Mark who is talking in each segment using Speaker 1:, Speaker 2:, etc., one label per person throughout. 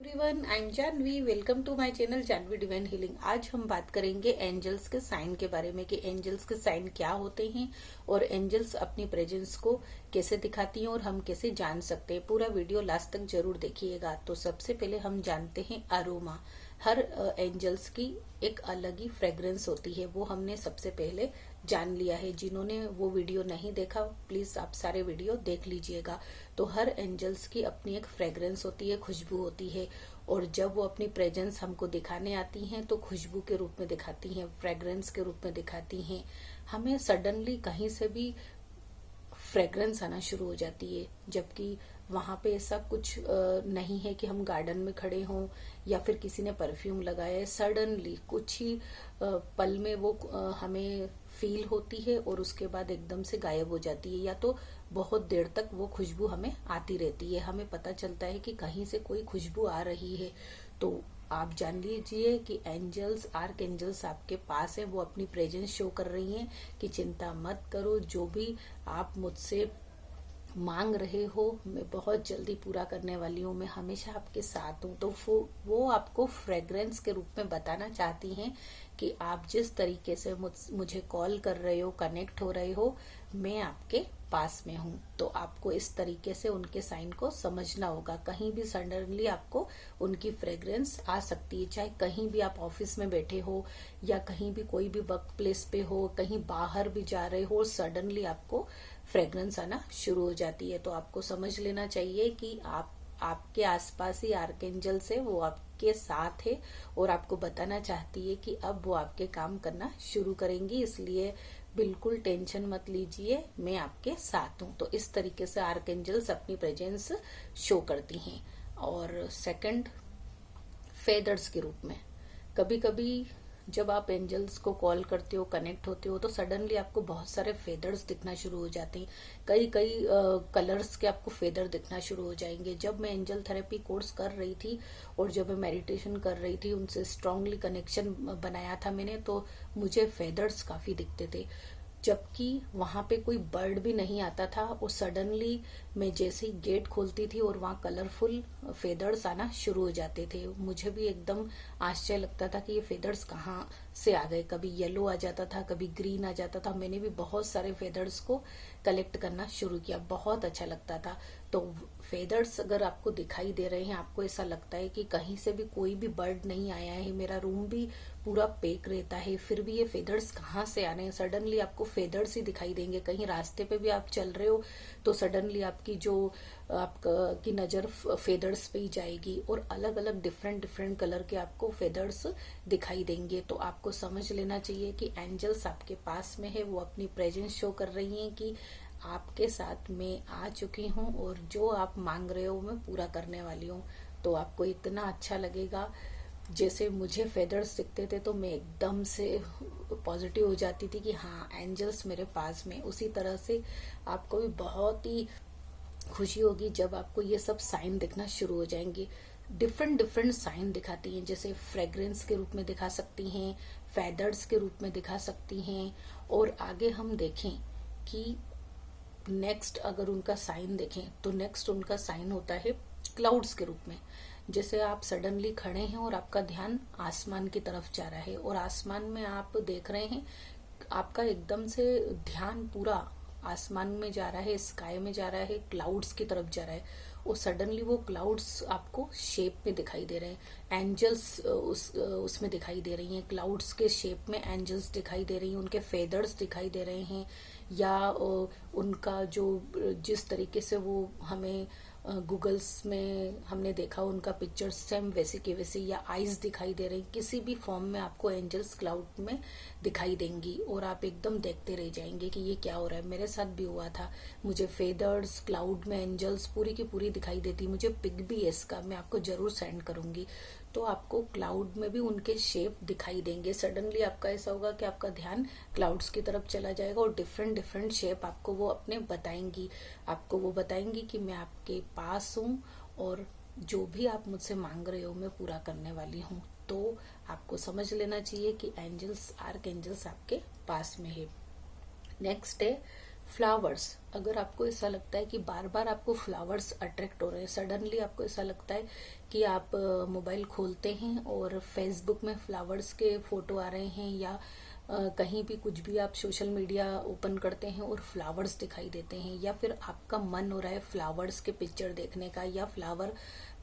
Speaker 1: Everyone, I am Janvi. Welcome to my channel Janvi divine healing. आज हम बात करेंगे एंजल्स के साइन के बारे में कि एंजल्स के साइन क्या होते हैं और एंजल्स अपनी प्रेजेंस को कैसे दिखाती हैं और हम कैसे जान सकते हैं। पूरा वीडियो लास्ट तक जरूर देखिएगा। तो सबसे पहले हम जानते हैं अरोमा। हर एंजल्स की एक अलग ही फ्रेग्रेंस होती है, वो हमने सबसे पहले जान लिया है। जिन्होंने वो वीडियो नहीं देखा, प्लीज आप सारे वीडियो देख लीजिएगा। तो हर एंजल्स की अपनी एक फ्रेग्रेंस होती है, खुशबू होती है, और जब वो अपनी प्रेजेंस हमको दिखाने आती हैं तो खुशबू के रूप में दिखाती हैं, फ्रेग्रेंस के रूप में दिखाती हैं। हमें सडनली कहीं से भी फ्रेग्रेंस आना शुरू हो जाती है, जबकि वहां पे ऐसा कुछ नहीं है कि हम गार्डन में खड़े हों या फिर किसी ने परफ्यूम लगाया है। सडनली कुछ ही पल में वो हमें फील होती है और उसके बाद एकदम से गायब हो जाती है, या तो बहुत देर तक वो खुशबू हमें आती रहती है। हमें पता चलता है कि कहीं से कोई खुशबू आ रही है। तो आप जान लीजिए कि एंजल्स, आर्क एंजल्स आपके पास है, वो अपनी प्रेजेंस शो कर रही हैं कि चिंता मत करो, जो भी आप मुझसे मांग रहे हो मैं बहुत जल्दी पूरा करने वाली हूँ, मैं हमेशा आपके साथ हूँ। तो वो आपको फ्रेग्रेंस के रूप में बताना चाहती हैं कि आप जिस तरीके से मुझे कॉल कर रहे हो, कनेक्ट हो रहे हो, मैं आपके पास में हूँ। तो आपको इस तरीके से उनके साइन को समझना होगा। कहीं भी सडनली आपको उनकी फ्रेग्रेंस आ सकती है, चाहे कहीं भी आप ऑफिस में बैठे हो या कहीं भी कोई भी वर्क प्लेस पे हो, कहीं बाहर भी जा रहे हो, सडनली आपको फ्रेग्रेंस आना शुरू हो जाती है। तो आपको समझ लेना चाहिए कि आपके आसपास ही आर्कएंजल्स है, वो आपके साथ है और आपको बताना चाहती है कि अब वो आपके काम करना शुरू करेंगी। इसलिए बिल्कुल टेंशन मत लीजिए, मैं आपके साथ हूँ। तो इस तरीके से आर्कएंजल्स अपनी प्रेजेंस शो करती हैं। और सेकंड, फेदर्स के रूप में। कभी कभी जब आप एंजल्स को कॉल करते हो, कनेक्ट होते हो, तो सडनली आपको बहुत सारे फेदर्स दिखना शुरू हो जाते हैं। कई कई कलर्स के आपको फेदर दिखना शुरू हो जाएंगे। जब मैं एंजल थेरेपी कोर्स कर रही थी और जब मैं मेडिटेशन कर रही थी, उनसे स्ट्रांगली कनेक्शन बनाया था मैंने, तो मुझे फेदर्स काफी दिखते थे, जबकि वहां पे कोई बर्ड भी नहीं आता था। और सडनली मैं जैसे ही गेट खोलती थी और वहां कलरफुल फेदर्स आना शुरू हो जाते थे, मुझे भी एकदम आश्चर्य लगता था कि ये फेदर्स कहाँ से आ गए। कभी येलो आ जाता था, कभी ग्रीन आ जाता था। मैंने भी बहुत सारे फेदर्स को कलेक्ट करना शुरू किया, बहुत अच्छा लगता था। तो फेदर्स अगर आपको दिखाई दे रहे हैं, आपको ऐसा लगता है कि कहीं से भी कोई भी बर्ड नहीं आया है, मेरा रूम भी पूरा पैक रहता है, फिर भी ये फेदर्स कहाँ से आ रहे हैं, सडनली आपको फेदर्स ही दिखाई देंगे। कहीं रास्ते पे भी आप चल रहे हो तो सडनली आपकी आपकी नजर फेदर्स पे ही जाएगी और अलग अलग डिफरेंट डिफरेंट कलर के आपको फेदर्स दिखाई देंगे। तो आपको समझ लेना चाहिए कि एंजल्स आपके पास में है, वो अपनी प्रेजेंस शो कर रही हैं कि आपके साथ मैं आ चुकी हूँ और जो आप मांग रहे हो मैं पूरा करने वाली हूँ। तो आपको इतना अच्छा लगेगा। जैसे मुझे फेदर्स दिखते थे तो मैं एकदम से पॉजिटिव हो जाती थी कि हाँ, एंजल्स मेरे पास में। उसी तरह से आपको भी बहुत ही खुशी होगी जब आपको ये सब साइन दिखना शुरू हो जाएंगे। डिफरेंट डिफरेंट साइन दिखाती हैं, जैसे फ्रेग्रेंस के रूप में दिखा सकती हैं, फेदर्स के रूप में दिखा सकती हैं। और आगे हम देखें कि नेक्स्ट अगर उनका साइन देखें तो नेक्स्ट उनका साइन होता है क्लाउड्स के रूप में। जैसे आप सडनली खड़े हैं और आपका ध्यान आसमान की तरफ जा रहा है और आसमान में आप देख रहे हैं, आपका एकदम से ध्यान पूरा आसमान में जा रहा है, स्काई में जा रहा है, क्लाउड्स की तरफ जा रहा है। और सडनली वो क्लाउड्स आपको शेप में दिखाई दे रहे हैं, एंजल्स उसमें दिखाई दे रही हैं, क्लाउड्स के शेप में एंजल्स दिखाई दे रही हैं, उनके फेदर्स दिखाई दे रहे हैं, या उनका जो जिस तरीके से वो हमें गूगल्स में हमने देखा उनका पिक्चर सेम वैसे के वैसे, या आईज दिखाई दे रही, किसी भी फॉर्म में आपको एंजल्स क्लाउड में दिखाई देंगी और आप एकदम देखते रह जाएंगे कि ये क्या हो रहा है। मेरे साथ भी हुआ था, मुझे फेदर्स क्लाउड में एंजल्स पूरी की पूरी दिखाई देती। मुझे पिक भी है इसका, मैं आपको जरूर सेंड करूंगी। तो आपको क्लाउड में भी उनके शेप दिखाई देंगे। सडनली आपका ऐसा होगा कि आपका ध्यान क्लाउड्स की तरफ चला जाएगा और डिफरेंट डिफरेंट शेप आपको वो अपने बताएंगी। आपको वो बताएंगी कि मैं आपके पास हूँ और जो भी आप मुझसे मांग रहे हो मैं पूरा करने वाली हूँ। तो आपको समझ लेना चाहिए कि एंजल्स, आर्क एंजल्स आपके पास में है। नेक्स्ट है फ्लावर्स, अगर आपको ऐसा लगता है कि बार बार आपको फ्लावर्स अट्रैक्ट हो रहे हैं, सडनली आपको ऐसा लगता है कि आप मोबाइल खोलते हैं और फेसबुक में फ्लावर्स के फोटो आ रहे हैं, या कहीं भी कुछ भी आप सोशल मीडिया ओपन करते हैं और फ्लावर्स दिखाई देते हैं, या फिर आपका मन हो रहा है फ्लावर्स के पिक्चर देखने का, या फ्लावर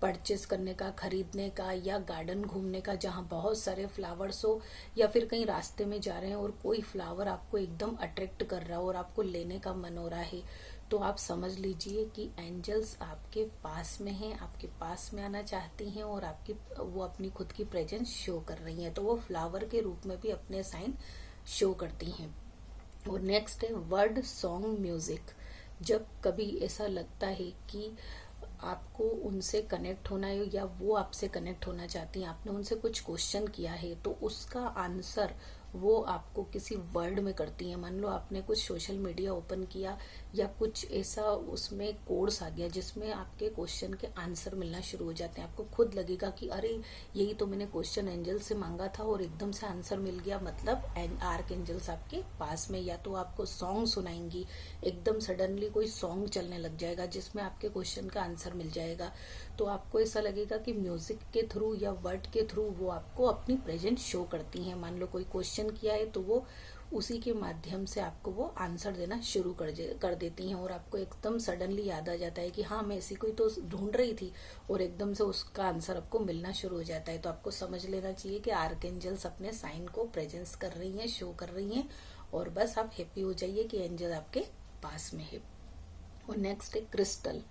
Speaker 1: परचेस करने का, खरीदने का, या गार्डन घूमने का जहाँ बहुत सारे फ्लावर्स हो, या फिर कहीं रास्ते में जा रहे हैं और कोई फ्लावर आपको एकदम अट्रैक्ट कर रहा हो और आपको लेने का मन हो रहा है, तो आप समझ लीजिए कि एंजल्स आपके पास में हैं, आपके पास में आना चाहती हैं और वो अपनी खुद की प्रेजेंस शो कर रही हैं। तो वो फ्लावर के रूप में भी अपने साइन शो करती हैं। और नेक्स्ट है वर्ड सॉन्ग म्यूजिक। जब कभी ऐसा लगता है कि आपको उनसे कनेक्ट होना है या वो आपसे कनेक्ट होना चाहती हैं, आपने उनसे कुछ क्वेश्चन किया है, तो उसका आंसर वो आपको किसी वर्ड में करती हैं। मान लो आपने कुछ सोशल मीडिया ओपन किया या कुछ ऐसा उसमें कोर्स आ गया जिसमें आपके क्वेश्चन के आंसर मिलना शुरू हो जाते हैं, आपको खुद लगेगा कि अरे यही तो मैंने क्वेश्चन एंजल से मांगा था और एकदम से आंसर मिल गया, मतलब आर्क एंजल्स आपके पास में। या तो आपको सॉन्ग सुनाएंगी, एकदम सडनली कोई सॉन्ग चलने लग जाएगा जिसमें आपके क्वेश्चन का आंसर मिल जाएगा, तो आपको ऐसा लगेगा कि म्यूजिक के थ्रू या वर्ड के थ्रू वो आपको अपनी प्रेजेंस शो करती हैं। मान लो कोई क्वेश्चन किया है तो वो उसी के माध्यम से आपको वो आंसर देना शुरू कर देती हैं, और आपको एकदम सडनली याद आ जाता है कि हाँ मैं ऐसी कोई तो ढूंढ रही थी, और एकदम से उसका आंसर आपको मिलना शुरू हो जाता है। तो आपको समझ लेना चाहिए कि आर्कएंजल्स अपने साइन को प्रेजेंस कर रही हैं, शो कर रही हैं, और बस आप हैप्पी हो जाइए कि एंजल आपके पास में है। और नेक्स्ट है क्रिस्टल।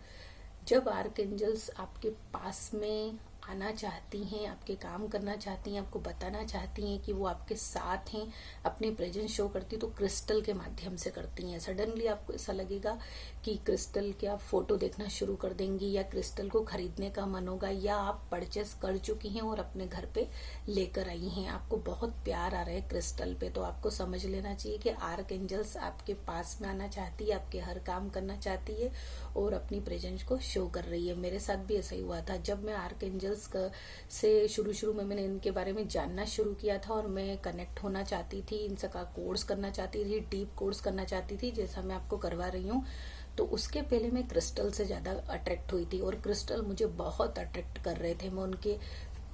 Speaker 1: जब आर्कएंजल्स आपके पास में आना चाहती हैं, आपके काम करना चाहती हैं, आपको बताना चाहती हैं कि वो आपके साथ हैं, अपनी प्रेजेंस शो करती तो क्रिस्टल के माध्यम से करती हैं। सडनली आपको ऐसा लगेगा कि क्रिस्टल के आप फोटो देखना शुरू कर देंगी, या क्रिस्टल को खरीदने का मन होगा, या आप परचेस कर चुकी हैं और अपने घर पे लेकर आई हैं, आपको बहुत प्यार आ रहा है क्रिस्टल पे। तो आपको समझ लेना चाहिए कि आर्क एंजल्स आपके पास में आना चाहती है, आपके हर काम करना चाहती है और अपनी प्रेजेंस को शो कर रही है। मेरे साथ भी ऐसा ही हुआ था। जब मैं आर्क एंजल्स से शुरू में मैंने इनके बारे में जानना शुरू किया था और मैं कनेक्ट होना चाहती थी, इनसे का कोर्स करना चाहती थी, डीप कोर्स करना चाहती थी जैसा मैं आपको करवा रही हूँ, तो उसके पहले मैं क्रिस्टल से ज्यादा अट्रैक्ट हुई थी, और क्रिस्टल मुझे बहुत अट्रैक्ट कर रहे थे। मैं उनके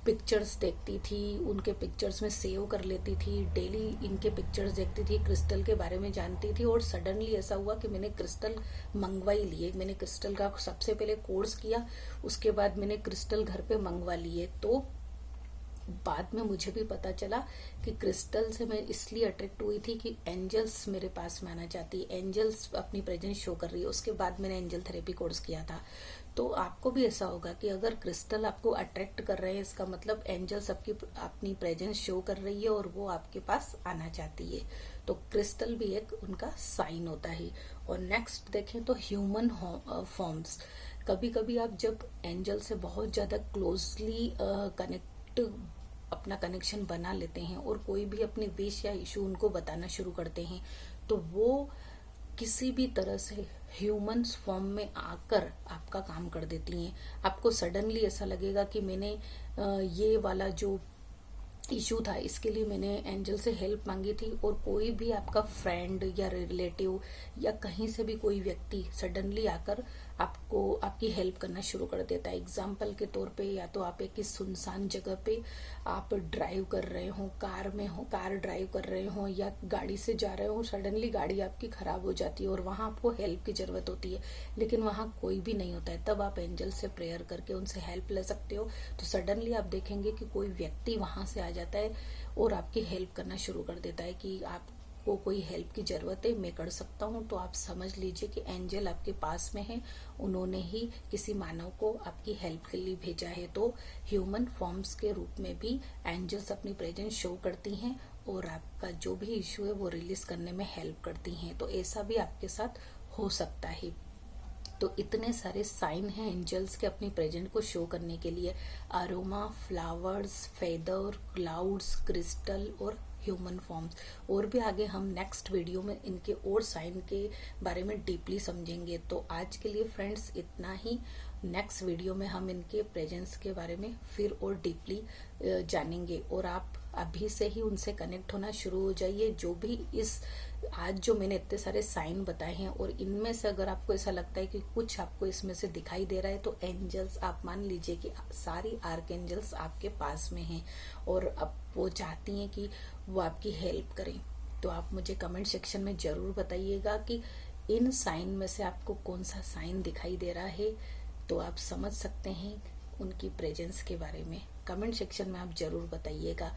Speaker 1: पिक्चर्स देखती थी, उनके पिक्चर्स में सेव कर लेती थी, डेली इनके पिक्चर्स देखती थी, क्रिस्टल के बारे में जानती थी, और सडनली ऐसा हुआ कि मैंने क्रिस्टल मंगवा ही लिए। मैंने क्रिस्टल का सबसे पहले कोर्स किया, उसके बाद मैंने क्रिस्टल घर पे मंगवा लिए। तो बाद में मुझे भी पता चला कि क्रिस्टल से मैं इसलिए अट्रैक्ट हुई थी कि एंजल्स मेरे पास में आना चाहती है, एंजल्स अपनी प्रेजेंस शो कर रही है। उसके बाद मैंने एंजल थेरेपी कोर्स किया था। तो आपको भी ऐसा होगा कि अगर क्रिस्टल आपको अट्रैक्ट कर रहे हैं, इसका मतलब एंजल्स अपनी प्रेजेंस शो कर रही है और वो आपके पास आना चाहती है। तो क्रिस्टल भी एक उनका साइन होता है। और नेक्स्ट देखें तो ह्यूमन फॉर्म्स। कभी कभी आप जब एंजल से बहुत ज्यादा क्लोजली अपना कनेक्शन बना लेते हैं और कोई भी अपनी विश या इशू उनको बताना शुरू करते हैं, तो वो किसी भी तरह से ह्यूमन फॉर्म में आकर आपका काम कर देती हैं। आपको सडनली ऐसा लगेगा कि मैंने ये वाला जो इशू था इसके लिए मैंने एंजल से हेल्प मांगी थी, और कोई भी आपका फ्रेंड या रिलेटिव या कहीं से भी कोई व्यक्ति सडनली आकर आपको आपकी हेल्प करना शुरू कर देता है। एग्जाम्पल के तौर पे, या तो आप एक सुनसान जगह पे आप ड्राइव कर रहे हो, कार ड्राइव कर रहे हो या गाड़ी से जा रहे हो, सडनली गाड़ी आपकी खराब हो जाती है और वहां आपको हेल्प की जरूरत होती है, लेकिन वहां कोई भी नहीं होता है। तब आप एंजल से प्रेयर करके उनसे हेल्प ले सकते हो। तो सडनली आप देखेंगे कि कोई व्यक्ति वहां से आ जाता है और आपकी हेल्प करना शुरू कर देता है कि आपको कोई हेल्प की जरूरत है, मैं कर सकता हूँ। तो आप समझ लीजिए कि एंजल आपके पास में है, उन्होंने ही किसी मानव को आपकी हेल्प के लिए भेजा है। तो ह्यूमन फॉर्म्स के रूप में भी एंजल्स अपनी प्रेजेंस शो करती हैं और आपका जो भी इश्यू है वो रिलीज करने में हेल्प करती हैं। तो ऐसा भी आपके साथ हो सकता है। तो इतने सारे साइन हैं एंजल्स के अपनी प्रेजेंस को शो करने के लिए। Aroma, flowers, feather, clouds, crystal और ह्यूमन फॉर्म्स। और भी आगे हम नेक्स्ट वीडियो में इनके और साइन के बारे में डीपली समझेंगे। तो आज के लिए फ्रेंड्स इतना ही, नेक्स्ट वीडियो में हम इनके प्रेजेंस के बारे में फिर और डीपली जानेंगे। और आप अभी से ही उनसे कनेक्ट होना शुरू हो जाइए। जो भी आज जो मैंने इतने सारे साइन बताए हैं और इनमें से अगर आपको ऐसा लगता है कि कुछ आपको इसमें से दिखाई दे रहा है तो एंजल्स, आप मान लीजिए कि सारी आर्क एंजल्स आपके पास में हैं और अब वो चाहती हैं कि वो आपकी हेल्प करें। तो आप मुझे कमेंट सेक्शन में जरूर बताइएगा कि इन साइन में से आपको कौन सा साइन दिखाई दे रहा है, तो आप समझ सकते हैं उनकी प्रेजेंस के बारे में। कमेंट सेक्शन में आप जरूर बताइएगा।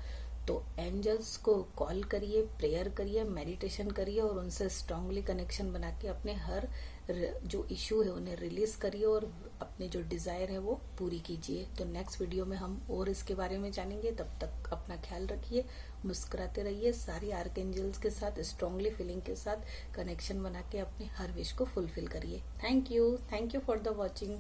Speaker 1: तो एंजल्स को कॉल करिए, प्रेयर करिए, मेडिटेशन करिए और उनसे स्ट्रांगली कनेक्शन बना के अपने हर जो इश्यू है उन्हें रिलीज करिए और अपने जो डिजायर है वो पूरी कीजिए। तो नेक्स्ट वीडियो में हम और इसके बारे में जानेंगे। तब तक अपना ख्याल रखिए, मुस्कुराते रहिए, सारी आर्क एंजल्स के साथ स्ट्रांगली फीलिंग के साथ कनेक्शन बना के अपने हर विश को फुलफिल करिए। Thank you for the watching.